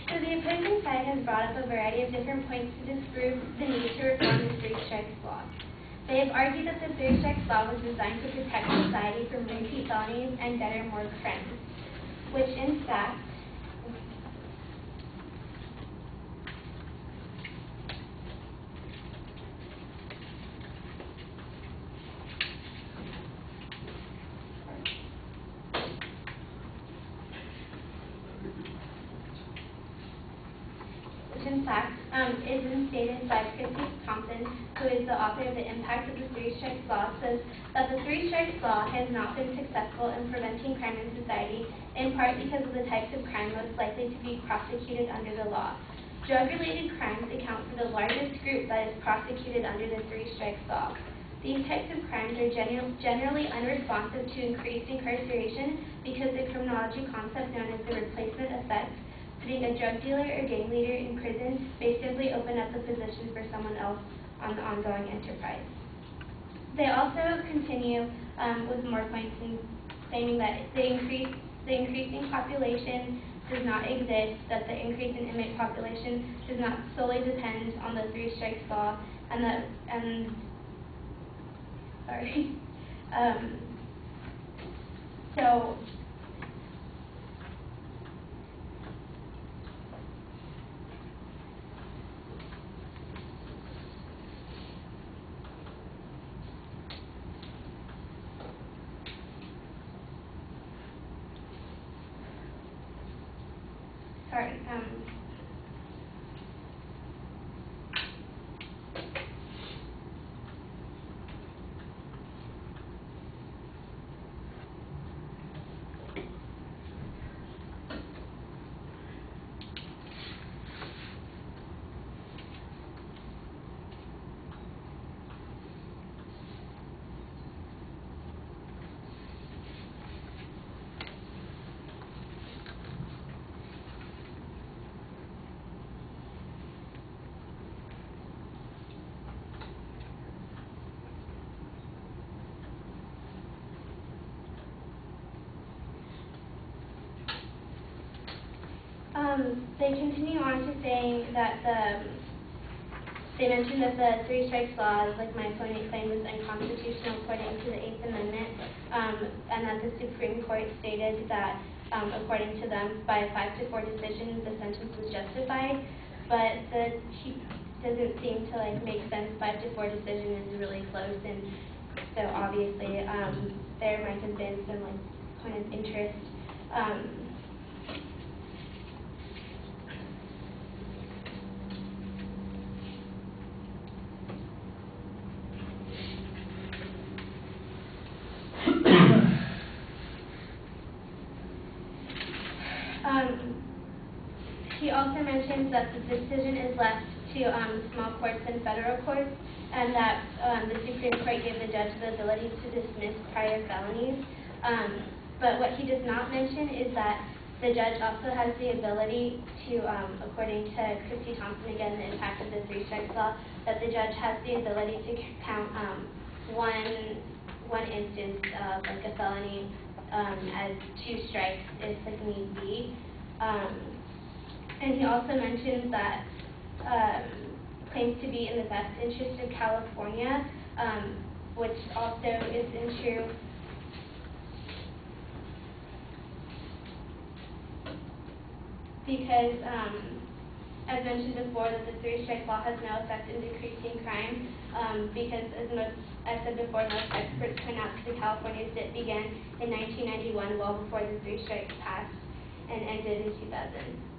So the opposing side has brought up a variety of different points to disprove the need to reform the Three Strikes Law. They have argued that the Three Strikes Law was designed to protect society from repeat felonies and better more crimes, which in fact is stated by Christy Thompson, who is the author of The Impact of the Three Strikes Law, says that the Three Strikes Law has not been successful in preventing crime in society, in part because of the types of crime most likely to be prosecuted under the law. Drug-related crimes account for the largest group that is prosecuted under the Three Strikes Law. These types of crimes are generally unresponsive to increased incarceration because the criminology concept known as the replacement effect, putting a drug dealer or gang leader in prison, may simply open up the position for someone else on the ongoing enterprise. They also continue with more points in claiming that the increasing population does not exist, that the increase in inmate population does not solely depend on the Three Strikes Law, so they continue on to saying that they mentioned that the Three Strikes Law, like my opponent claimed, was unconstitutional according to the Eighth Amendment, and that the Supreme Court stated that, according to them, by a 5-4 decision, the sentence was justified. But he doesn't seem to make sense. 5-4 decision is really close, and so obviously there might have been some point of interest. He also mentions that the decision is left to small courts and federal courts, and that the Supreme Court gave the judge the ability to dismiss prior felonies. But what he does not mention is that the judge also has the ability to, according to Christy Thompson, again, the impact of the Three Strikes Law, that the judge has the ability to count one instance of a felony as 2 strikes if need be. And he also mentions that claims to be in the best interest of California, which also isn't true. Because, as mentioned before, that the Three Strikes Law has no effect in decreasing crime, because, as I said before, most experts point out that the California's dip began in 1991, well before the Three Strikes passed and ended in 2000.